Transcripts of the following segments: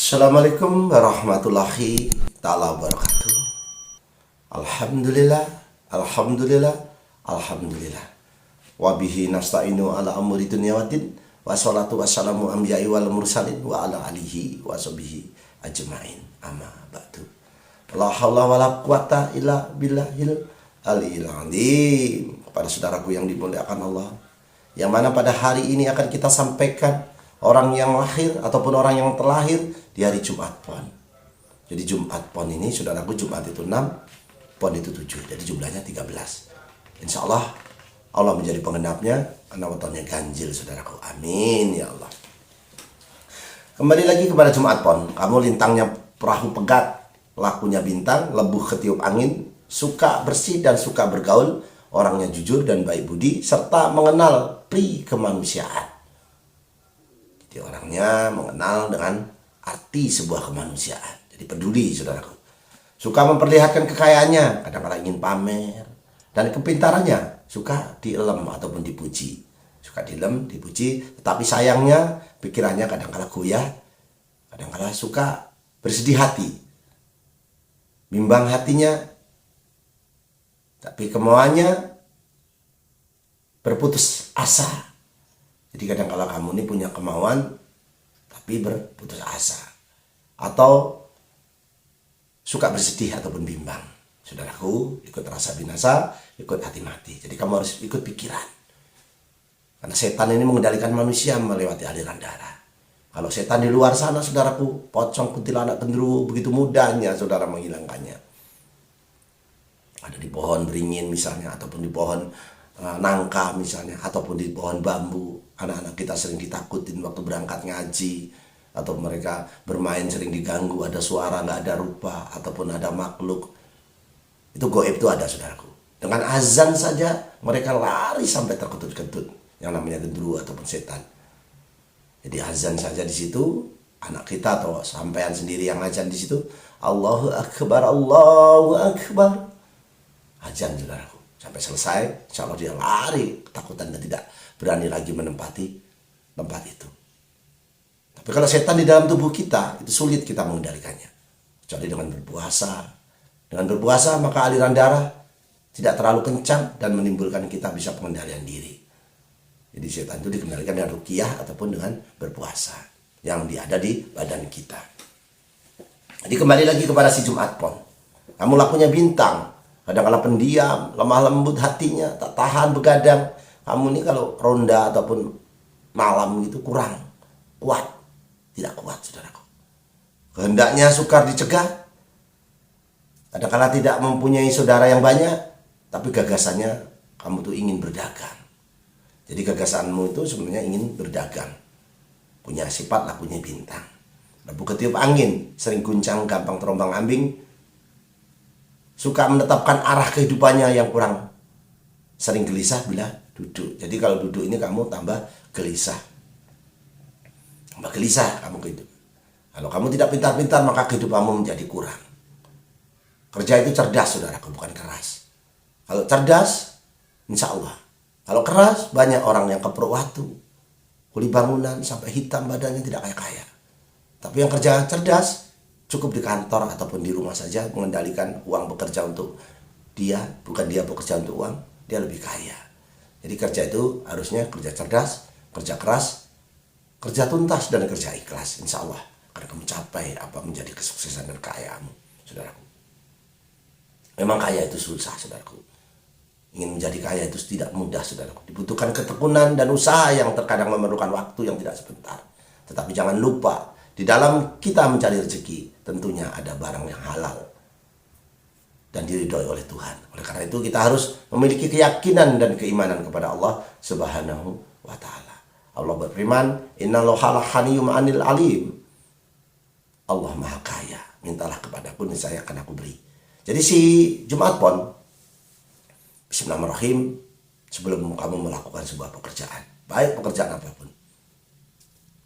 Assalamualaikum warahmatullahi ta'ala wabarakatuh. Alhamdulillah, Alhamdulillah, Alhamdulillah. Wabihi nasta'inu ala amuri dunya waddin. Wassalatu wassalamu anbiya'i wal mursalin wa ala alihi wa sahbihi ajma'in. Amma ba'du. La haula wala quwata illa billahil aliyil azim. Kepada saudaraku yang dimuliakan Allah, yang mana pada hari ini akan kita sampaikan orang yang lahir ataupun orang yang terlahir di hari Jumat Pon. Jadi Jumat Pon ini, saudaraku, Jumat itu 6, Pon itu 7. Jadi jumlahnya 13. Insya Allah Allah menjadi penggenapnya, karena wetonnya ganjil, saudaraku. Amin ya Allah. Kembali lagi kepada Jumat Pon. Kamu lintangnya perahu pegat, lakunya bintang, lebuh ketiup angin, suka bersih dan suka bergaul, orangnya jujur dan baik budi, serta mengenal pri kemanusiaan. Jadi orangnya mengenal dengan arti sebuah kemanusiaan. Jadi peduli, saudaraku. Suka memperlihatkan kekayaannya, kadang-kadang ingin pamer. Dan kepintarannya suka dielem ataupun dipuji. Suka dielem, dipuji. Tetapi sayangnya pikirannya kadang-kadang goyah. Kadang-kadang suka bersedih hati. Bimbang hatinya. Tapi kemauannya berputus asa. Jadi kadang-kadang kamu ini punya kemauan tapi berputus asa. Atau suka bersedih ataupun bimbang. Saudaraku, ikut rasa binasa, ikut hati mati. Jadi kamu harus ikut pikiran. Karena setan ini mengendalikan manusia melewati aliran darah. Kalau setan di luar sana, saudaraku, pocong, kuntilanak, genderuwo, begitu mudahnya saudara menghilangkannya. Ada di pohon beringin misalnya, ataupun di pohon nangka misalnya, ataupun di pohon bambu. Anak-anak kita sering ditakutin waktu berangkat ngaji, atau mereka bermain sering diganggu, ada suara nggak ada rupa, ataupun ada makhluk. Itu goib itu ada, saudaraku. Dengan azan saja mereka lari sampai terkentut-kentut, yang namanya genderuwo ataupun setan. Jadi azan saja di situ, anak kita atau sampean sendiri yang azan di situ, Allahu Akbar, Allahu Akbar, azan, saudaraku. Sampai selesai, insya Allah dia lari ketakutan dan tidak berani lagi menempati tempat itu. Tapi kalau setan di dalam tubuh kita, itu sulit kita mengendalikannya. Kecuali dengan berpuasa. Dengan berpuasa maka aliran darah tidak terlalu kencang dan menimbulkan kita bisa pengendalian diri. Jadi setan itu dikendalikan dengan ruqyah ataupun dengan berpuasa yang ada di badan kita. Jadi kembali lagi kepada si Jumat Pon. Kamu lakunya bintang. Kadang-kadang pendiam, lemah lembut hatinya, tak tahan begadang. Kamu ini kalau ronda ataupun malam gitu kurang kuat. Tidak kuat, saudaraku. Kehendaknya sukar dicegah. Kadang-kadang tidak mempunyai saudara yang banyak, tapi gagasannya kamu tuh ingin berdagang. Jadi gagasanmu itu sebenarnya ingin berdagang. Punya sifat lakunya bintang. Lebu ketiup angin, sering guncang, gampang terombang ambing. Suka menetapkan arah kehidupannya yang kurang. Sering gelisah bila duduk. Jadi kalau duduk ini kamu tambah gelisah. Tambah gelisah kamu hidup. Kalau kamu tidak pintar-pintar maka kehidupanmu menjadi kurang. Kerja itu cerdas, saudaraku, bukan keras. Kalau cerdas, insya Allah. Kalau keras, banyak orang yang keprok waktu. Kuli bangunan sampai hitam badannya tidak kaya-kaya. Tapi yang kerja cerdas, cukup di kantor ataupun di rumah saja mengendalikan uang bekerja untuk dia, bukan dia bekerja untuk uang, dia lebih kaya. Jadi kerja itu harusnya kerja cerdas, kerja keras, kerja tuntas, dan kerja ikhlas. Insya Allah akan kamu capai apa menjadi kesuksesan dan kekayaanmu, saudaraku. Memang kaya itu susah, saudaraku. Ingin menjadi kaya itu tidak mudah, saudaraku. Dibutuhkan ketekunan dan usaha yang terkadang memerlukan waktu yang tidak sebentar. Tetapi jangan lupa, di dalam kita mencari rezeki, tentunya ada barang yang halal dan diridhoi oleh Tuhan. Oleh karena itu kita harus memiliki keyakinan dan keimanan kepada Allah Subhanahu wa ta'ala. Allah berfirman, Innallaha ghaniyyun 'anil 'alim. Allah Maha Kaya, mintalah kepadaku niscaya akan aku beri. Jadi si Jumat Pon, bismillahirrahmanirrahim, sebelum kamu melakukan sebuah pekerjaan, baik pekerjaan apapun,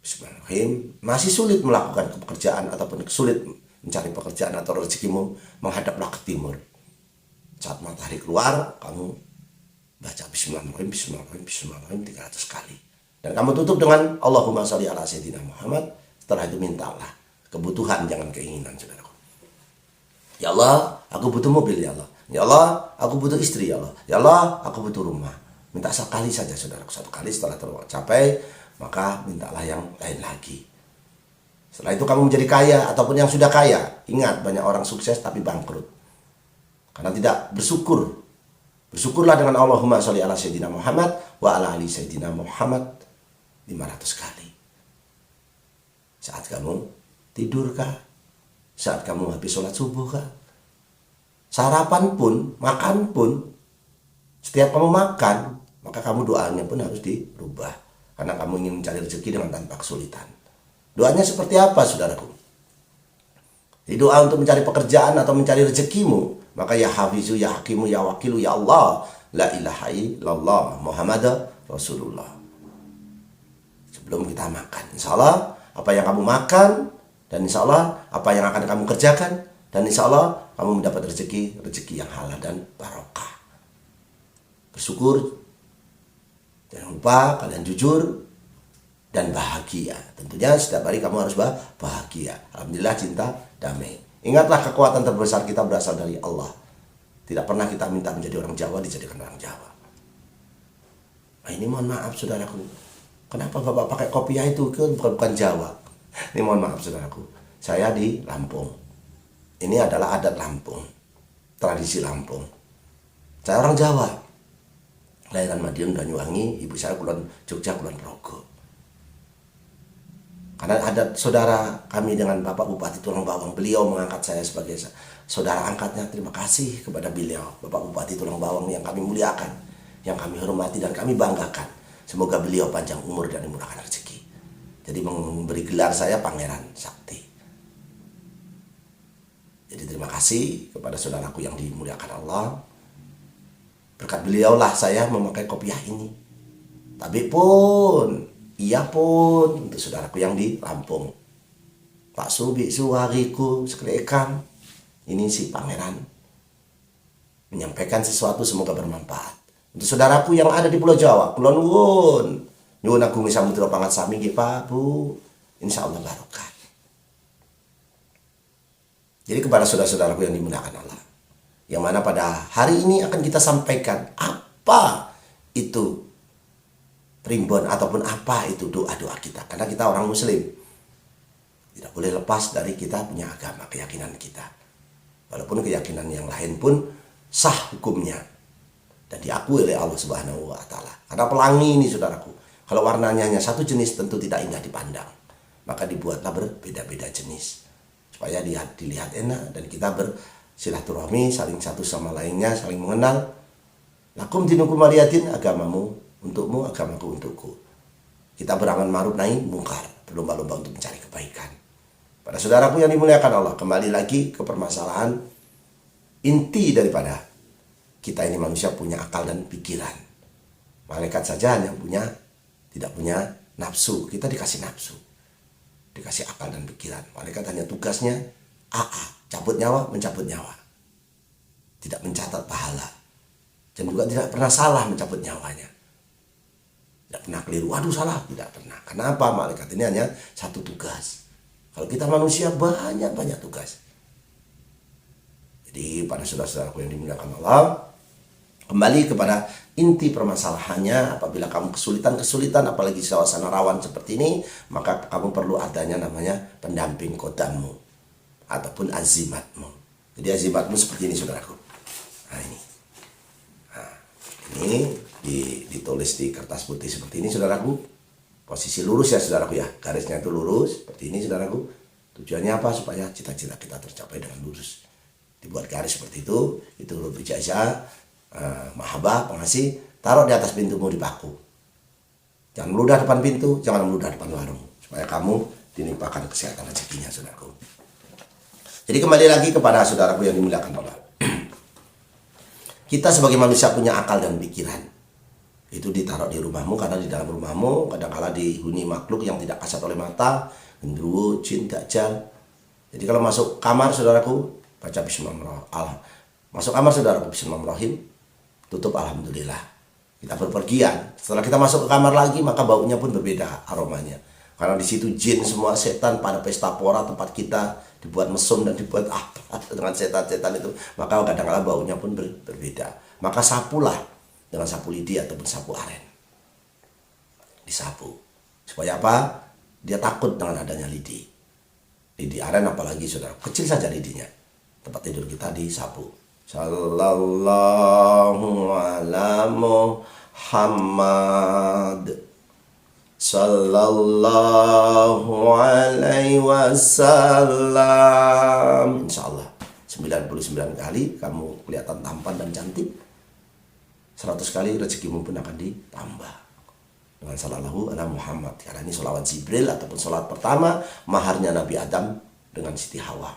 bismillahirrahmanirrahim, masih sulit melakukan pekerjaan ataupun sulit mencari pekerjaan atau rezekimu, menghadaplah ke timur. Saat matahari keluar, kamu baca bismillahirrahmanirrahim, bismillahirrahmanirrahim, bismillahirrahmanirrahim 300 kali. Dan kamu tutup dengan Allahumma sholli ala sayyidina Muhammad. Setelah itu mintalah. Kebutuhan, jangan keinginan, saudaraku. Ya Allah, aku butuh mobil, ya Allah. Ya Allah, aku butuh istri, ya Allah. Ya Allah, aku butuh rumah. Minta sekali saja, saudaraku. Satu kali, setelah tercapai, maka mintalah yang lain lagi. Setelah itu kamu menjadi kaya ataupun yang sudah kaya. Ingat, banyak orang sukses tapi bangkrut. Karena tidak bersyukur. Bersyukurlah dengan Allahumma sholli ala sayyidina Muhammad wa ala ali sayyidina Muhammad 500 kali. Saat kamu tidur kah? Saat kamu habis sholat subuh kah? Sarapan pun, makan pun, setiap kamu makan, maka kamu doanya pun harus dirubah. Karena kamu ingin mencari rezeki dengan tanpa kesulitan. Doanya seperti apa, saudaraku? Di doa untuk mencari pekerjaan atau mencari rezekimu, maka ya hafizu, ya hakimu, ya wakilu, ya Allah, la ilaha illallah, Muhammad Rasulullah. Sebelum kita makan, insya Allah apa yang kamu makan, dan insya Allah apa yang akan kamu kerjakan, dan insya Allah kamu mendapat rezeki yang halal dan barokah. Bersyukur, jangan lupa kalian jujur dan bahagia. Tentunya setiap hari kamu harus bahagia. Alhamdulillah, cinta, damai. Ingatlah, kekuatan terbesar kita berasal dari Allah. Tidak pernah kita minta menjadi orang Jawa dijadikan orang Jawa. Nah, ini mohon maaf, saudaraku. Kenapa Bapak pakai kopiah itu? Bukan Jawa. Ini mohon maaf, saudaraku. Saya di Lampung. Ini adalah adat Lampung. Tradisi Lampung. Saya orang Jawa. Kelahiran Madiun, Banyuwangi. Ibu saya Kulon Jogja, Kulon Progo. Karena adat saudara kami dengan Bapak Bupati Tulang Bawang, beliau mengangkat saya sebagai saudara angkatnya. Terima kasih kepada beliau, Bapak Bupati Tulang Bawang, yang kami muliakan, yang kami hormati dan kami banggakan. Semoga beliau panjang umur dan dimurahkan rezeki. Jadi memberi gelar saya Pangeran Sakti. Jadi terima kasih kepada saudaraku yang dimuliakan Allah. Berkat beliaulah saya memakai kopiah ini. Tapi pun, iya pun, untuk saudaraku yang di Lampung, Pak Subi Suwariku sekalian, ini si Pangeran menyampaikan sesuatu semoga bermanfaat. Untuk saudaraku yang ada di Pulau Jawa, Kulon Wun, nyuwun agung samudra pangat sami nggih Pak Bu, insya Allah barokah. Jadi kepada saudara-saudaraku yang dimuliakan Allah, yang mana pada hari ini akan kita sampaikan apa itu primbon ataupun apa itu doa-doa kita. Karena kita orang muslim, tidak boleh lepas dari kita punya agama, keyakinan kita. Walaupun keyakinan yang lain pun sah hukumnya dan diakui oleh Allah Subhanahu wa taala. Karena pelangi ini, saudaraku, kalau warnanya hanya satu jenis tentu tidak indah dipandang. Maka dibuatlah berbeda-beda jenis supaya dilihat enak dan kita bersilaturahmi, saling satu sama lainnya, saling mengenal. Lakum dinukum waliyatin, agamamu untukmu, agamaku untukku. Kita berangan ma'ruf nahi mungkar, berlomba-lomba untuk mencari kebaikan. Pada saudaraku yang dimuliakan Allah, kembali lagi ke permasalahan inti daripada kita ini manusia punya akal dan pikiran. Malaikat saja yang tidak punya nafsu. Kita dikasih nafsu, dikasih akal dan pikiran. Malaikat hanya tugasnya cabut nyawa, mencabut nyawa, tidak mencatat pahala, dan juga tidak pernah salah mencabut nyawanya. Tidak pernah keliru, waduh salah, tidak pernah. Kenapa? Malaikat ini hanya satu tugas. Kalau kita manusia banyak tugas. Jadi pada saudara-saudaraku yang dimuliakan Allah, kembali kepada inti permasalahannya. Apabila kamu kesulitan, apalagi suasana rawan seperti ini, maka kamu perlu adanya namanya pendamping kodammu ataupun azimatmu. Jadi azimatmu seperti ini, saudaraku. Nah ini, ini ditulis di kertas putih seperti ini, saudaraku. Posisi lurus ya, saudaraku ya. Garisnya itu lurus seperti ini, saudaraku. Tujuannya apa? Supaya cita-cita kita tercapai dengan lurus. Dibuat garis seperti itu huruf ijazah, mahabbah, pengasih, taruh di atas pintumu di paku. Jangan meludah depan pintu, jangan meludah depan warung, supaya kamu dilimpahkan kesehatan rezekinya, saudaraku. Jadi kembali lagi kepada saudaraku yang dimuliakan Allah. Kita sebagai manusia punya akal dan pikiran. Itu ditaruh di rumahmu, karena di dalam rumahmu kadang-kala dihuni makhluk yang tidak kasat oleh mata, genderuwo, jin, dajjal. Jadi kalau masuk kamar, saudaraku, baca bismillahirrahmanirrahim. Masuk kamar, saudaraku, bismillahirrahmanirrahim. Tutup alhamdulillah. Kita berpergian. Setelah kita masuk ke kamar lagi, maka baunya pun berbeda aromanya. Karena di situ jin semua setan pada pesta pora tempat kita dibuat mesum dan dibuat apa dengan setan-setan itu, maka kadang-kadang baunya pun berbeda. Maka sapulah dengan sapu lidi ataupun sapu aren. Disapu. Supaya apa? Dia takut dengan adanya lidi. Lidi aren apalagi saudara, kecil saja lidinya. Tempat tidur kita disapu. Sallallahu ala Muhammad. Sallallahu alaihi wasallam. Insyaallah 99 kali kamu kelihatan tampan dan cantik. 100 kali rezekimu pun akan ditambah dengan sallallahu ala Muhammad. Karena ini sholawat Jibril ataupun sholat pertama maharnya Nabi Adam dengan Siti Hawa.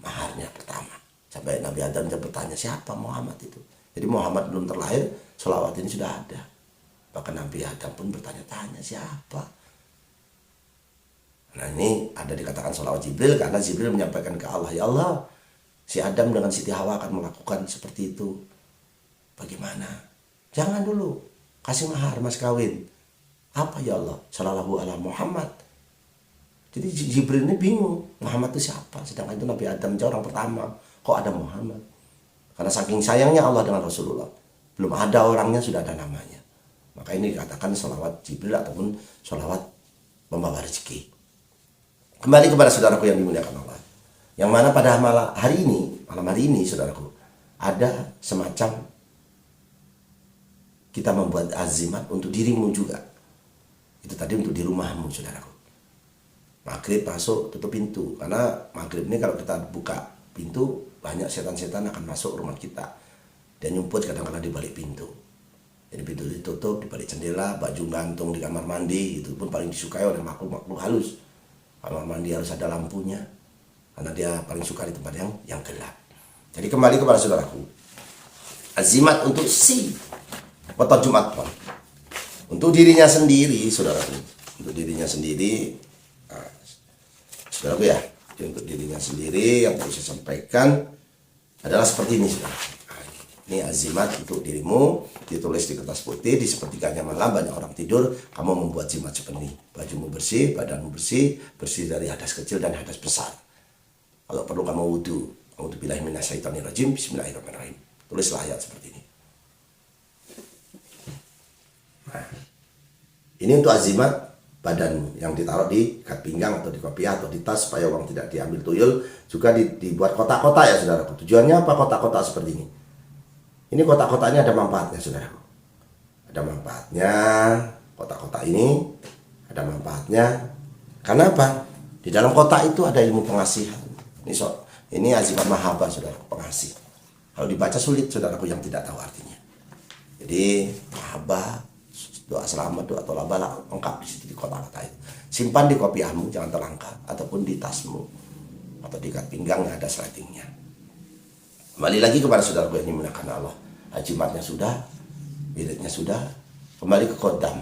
Maharnya pertama. Sampai Nabi Adam bertanya, siapa Muhammad itu? Jadi Muhammad belum terlahir, sholawat ini sudah ada. Bahkan Nabi Adam pun bertanya-tanya, siapa? Nah ini ada dikatakan sholawat Jibril karena Jibril menyampaikan ke Allah, ya Allah, si Adam dengan Siti Hawa akan melakukan seperti itu. Bagaimana? Jangan dulu, kasih mahar mas kawin. Apa ya Allah? Sallallahu ala Muhammad. Jadi Jibril ini bingung, Muhammad itu siapa? Sedangkan itu Nabi Adam itu orang pertama. Kok ada Muhammad? Karena saking sayangnya Allah dengan Rasulullah, belum ada orangnya sudah ada namanya. Maka ini dikatakan sholawat Jibril ataupun sholawat membawa rezeki. Kembali kepada saudaraku yang dimuliakan Allah. Yang mana pada malam hari ini saudaraku, ada semacam kita membuat azimat untuk dirimu juga. Itu tadi untuk di rumahmu saudaraku. Maghrib masuk, tutup pintu. Karena maghrib ini kalau kita buka pintu, banyak setan-setan akan masuk rumah kita. Dan nyumput kadang-kadang di balik pintu. Jadi pintu ditutup, di balik jendela, baju gantung di kamar mandi, itu pun paling disukai oleh makhluk-makhluk halus. Kamar mandi harus ada lampunya, karena dia paling suka di tempat yang gelap. Jadi kembali kepada saudaraku, azimat untuk si kota Jumat pun, untuk dirinya sendiri, saudaraku, untuk dirinya sendiri, saudaraku ya, untuk dirinya sendiri yang perlu saya sampaikan adalah seperti ini, saudara. Ini azimat untuk dirimu, ditulis di kertas putih, di sepertiganya malam banyak orang tidur, kamu membuat jimat seperti ini. Bajumu bersih, badanmu bersih, bersih dari hadas kecil dan hadas besar. Kalau perlu kamu wudu, a'udzubillahi minasyaitonirrajim, bismillahirrahmanirrahim. Tulislah ayat seperti ini. Nah, ini untuk azimat badanmu yang ditaruh di ikat pinggang atau di kopiah atau di tas supaya uang tidak diambil tuyul. Juga dibuat kotak-kotak ya saudaraku. Tujuannya apa kotak-kotak seperti ini? Ini kotak-kotaknya ada manfaatnya saudaraku. Ada manfaatnya, kotak-kotak ini ada manfaatnya. Karena apa? Di dalam kotak itu ada ilmu pengasihan. Ini azimat mahabbah saudaraku, pengasih. Kalau dibaca sulit saudaraku yang tidak tahu artinya. Jadi mahabbah, doa selamat, doa tolak balak lengkap di situ di kotak-kotak itu. Simpan di kopiahmu, jangan terangkat, ataupun di tasmu atau di ikat pinggang yang ada sletingnya. Kembali lagi kepada saudaraku yang dimuliakan Allah. Azimatnya sudah, wiridnya sudah. Kembali ke kodam.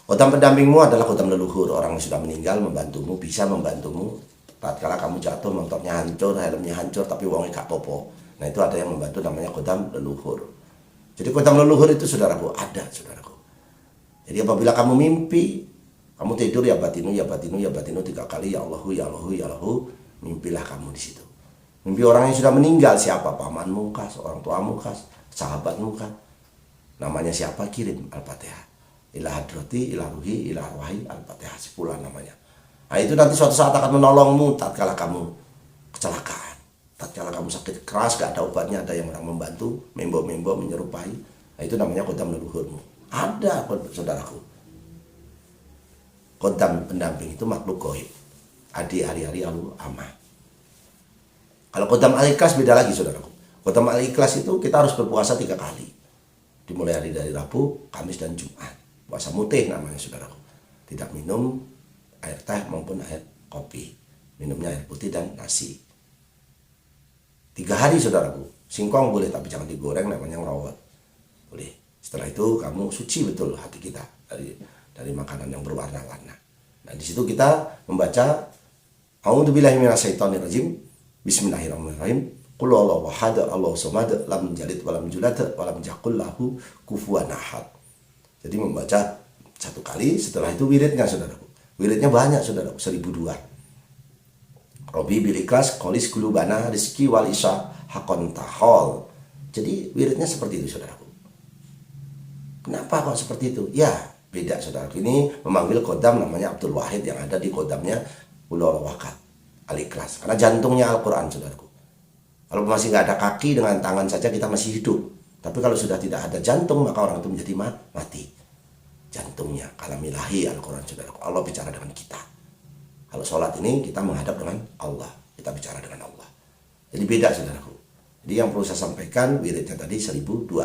Kodam pendampingmu adalah kodam leluhur. Orang yang sudah meninggal membantumu, bisa membantumu. Tatkala kamu jatuh, motornya hancur, helmnya hancur, tapi uangnya gak popo. Nah itu ada yang membantu, namanya kodam leluhur. Jadi kodam leluhur itu saudaraku ada, saudaraku. Jadi apabila kamu mimpi, kamu tidur ya batinu, ya batinu, ya batinu 3 kali, ya Allahu, ya Allahu, ya Allahu, mimpilah kamu di situ. Mimpi orang yang sudah meninggal, siapa? Pamanmu kah, orang tuamu kah, sahabatmu kah? Namanya siapa? Kirim Al-Fatihah. Ila hadrati, ila ruhi, ila arwahi, Al-Fatihah. 10 namanya. Nah itu nanti suatu saat akan menolongmu tatkala kamu kecelakaan. Tatkala kamu sakit keras, gak ada obatnya, ada yang orang membantu, membo-membo, menyerupai. Nah itu namanya kodam leluhurmu. Ada, saudaraku. Kodam pendamping itu makhluk gaib. Adi hari-hari alu amah. Kalau kodam al-ikhlas beda lagi saudaraku. Kodam al-ikhlas itu kita harus berpuasa 3 kali. Dimulai dari Rabu, Kamis dan Jumat. Puasa mutih namanya saudaraku. Tidak minum air teh maupun air kopi. Minumnya air putih dan nasi. 3 hari saudaraku. Singkong boleh tapi jangan digoreng, namanya ngerawat. Boleh. Setelah itu kamu suci betul hati kita dari makanan yang berwarna-warna. Nah di situ kita membaca A'udzubillahi minasyaitonirrajim. Bismillahirrahmanirrahim. Qul huwallahu ahad, Allahu samad, lam yalid walam yulad walam yakul lahu kufuwan ahad. Jadi membaca 1 kali. Setelah itu wiridnya saudaraku. Wiridnya banyak saudaraku, 1002. Robi bil ikhlas qolis kulubana rizki wal isya hakon tahol. Jadi wiridnya seperti itu saudaraku. Kenapa kok seperti itu? Ya beda saudaraku. Ini memanggil kodam namanya Abdul Wahid yang ada di kodamnya Ulul Wakat Al-Ikhlas. Karena jantungnya Al-Quran saudaraku. Kalau masih nggak ada kaki, dengan tangan saja kita masih hidup. Tapi kalau sudah tidak ada jantung, maka orang itu menjadi mati. Jantungnya kalamilahi Al-Quran saudaraku. Allah bicara dengan kita. Kalau sholat ini kita menghadap dengan Allah, kita bicara dengan Allah. Jadi beda saudaraku. Jadi yang perlu saya sampaikan, wiridnya tadi 1002.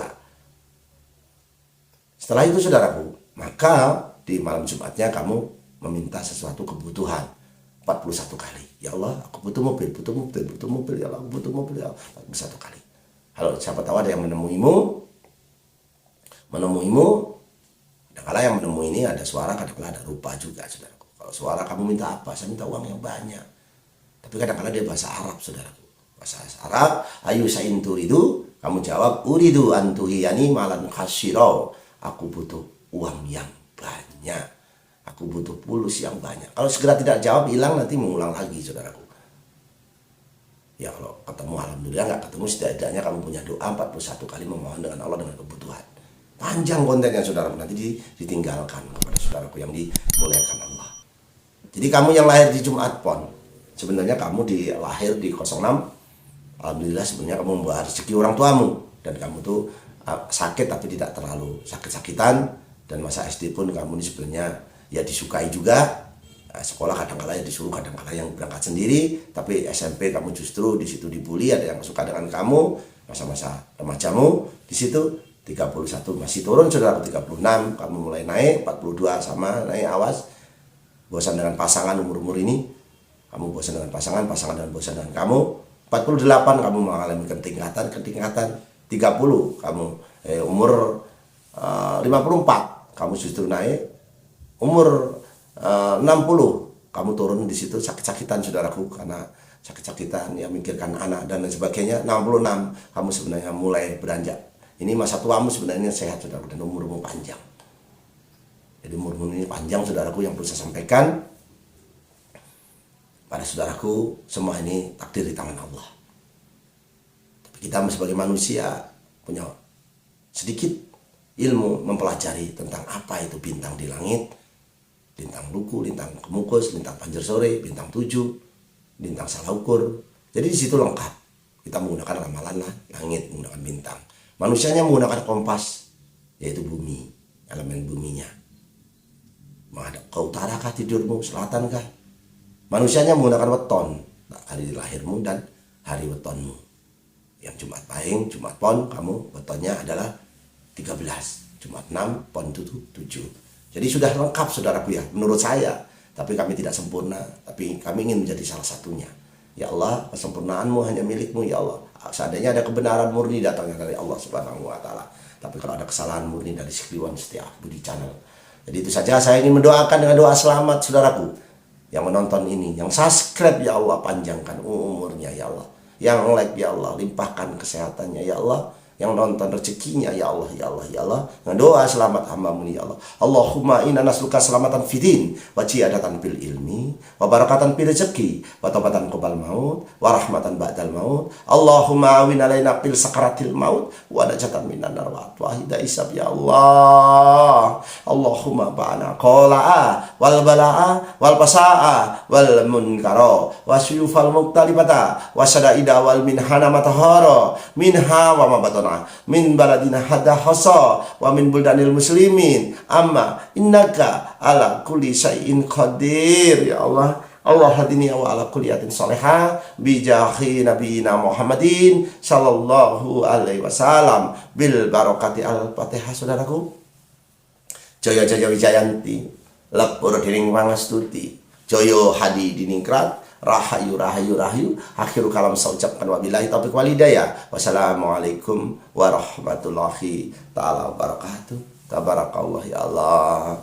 Setelah itu saudaraku, maka di malam Jumatnya kamu meminta sesuatu kebutuhan 41 kali. Ya Allah, aku butuh mobil, ya Allah, aku butuh mobil, ya Allah, 41 kali. Kalau siapa tahu ada yang menemuimu, kadang-kala yang menemui ini ada suara, kadang-kala ada rupa juga saudaraku. Kalau suara kamu minta apa? Saya minta uang yang banyak. Tapi kadang-kala dia bahasa Arab saudaraku. Bahasa Arab, ayu sain turidu, kamu jawab uridu antuhiyani malan khasiro. Aku butuh uang yang banyak. Aku butuh pulus yang banyak. Kalau segera tidak jawab, hilang, nanti mengulang lagi saudaraku. Ya kalau ketemu, alhamdulillah. Nggak ketemu, setidaknya kamu punya doa 41 kali memohon dengan Allah dengan kebutuhan. Panjang kontennya saudaraku, nanti ditinggalkan kepada saudaraku yang dimuliakan Allah. Jadi kamu yang lahir di Jumat Pon, sebenarnya kamu lahir di 06. Alhamdulillah sebenarnya kamu membawa rezeki orang tuamu. Dan kamu tuh sakit tapi tidak terlalu sakit-sakitan. Dan masa SD pun kamu ini sebenarnya ya disukai juga. Sekolah kadang-kala ya disuruh, kadang-kala yang berangkat sendiri. Tapi SMP kamu justru di situ dibully, ada yang suka dengan kamu. Masa-masa remajamu di situ 31 masih turun saudara, 36 kamu mulai naik, 42 sama naik, awas. Bosan dengan pasangan umur-umur ini, kamu bosan dengan pasangan dengan bosan dengan kamu. 48 kamu mengalami ketingkatan. 30 kamu umur 54 kamu justru naik. Umur 60 kamu turun di situ sakit-sakitan saudaraku, karena sakit-sakitan ya mikirkan anak dan lain sebagainya. 66 kamu sebenarnya mulai beranjak. Ini masa tuamu sebenarnya sehat saudaraku, dan umurmu panjang. Jadi umurmu ini panjang saudaraku. Yang perlu saya sampaikan pada saudaraku, semua ini takdir di tangan Allah. Tapi kita sebagai manusia punya sedikit ilmu mempelajari tentang apa itu bintang di langit, lintang luku, lintang kemukus, lintang panjer sore, bintang 7, lintang salah ukur. Jadi di situ lengkap. Kita menggunakan ramalan langit, menggunakan bintang. Manusianya menggunakan kompas, yaitu bumi, elemen buminya. Menghadap ke utara kah tidurmu, selatan kah? Manusianya menggunakan weton, hari lahirmu dan hari wetonmu. Yang Jumat Pahing, Jumat Pon, kamu wetonnya adalah 13, Jumat 6, Pon 7. Jadi sudah lengkap saudaraku ya, menurut saya. Tapi kami tidak sempurna, tapi kami ingin menjadi salah satunya. Ya Allah, kesempurnaanmu hanya milikmu ya Allah. Seandainya ada kebenaran murni datangnya dari Allah Subhanahu wa Ta'ala. Tapi kalau ada kesalahan murni dari Sekliwan Setia Budi Channel. Jadi itu saja, saya ingin mendoakan dengan doa selamat saudaraku yang menonton ini, yang subscribe ya Allah, panjangkan umurnya ya Allah. Yang like ya Allah, limpahkan kesehatannya ya Allah. Yang nonton rezekinya ya Allah, ya Allah, ya Allah. Dengan doa selamat hamba-Mu ya Allah. Allahumma inna nas'aluka selamatan fidin wa jiyadatan fil ilmi wa barakatan fil rezeki wa taubatan qabal maut wa rahmatan ba'dal maut. Allahumma awin alaina fil sakaratil maut wa najatan minan nar wa hidayah isab ya Allah. Allahumma ba'ana qala'a wal bala'a wal pasa'a wal munkara wa suyufal muqtalibata wa sadaida wal minhana matahara minha wa mabatana min baladina hadda hasa wa min buldanil muslimin amma innaka ala kulli syai'in qadir ya Allah. Allah hadini wa ala kulliyatin salihah bijahi nabiyina Muhammadin sallallahu alaihi wasallam bil barakati al-Fatihah saudaraku. Jaya jaya wijayanti lepur diring pangastuti joyo hadi diningrat rahayu rahayu rahayu. Akhirul kalam saya ucapkan wabillahi taufiq wal hidayah. Wassalamualaikum warahmatullahi taala wabarakatuh. Tabarakallah ya Allah.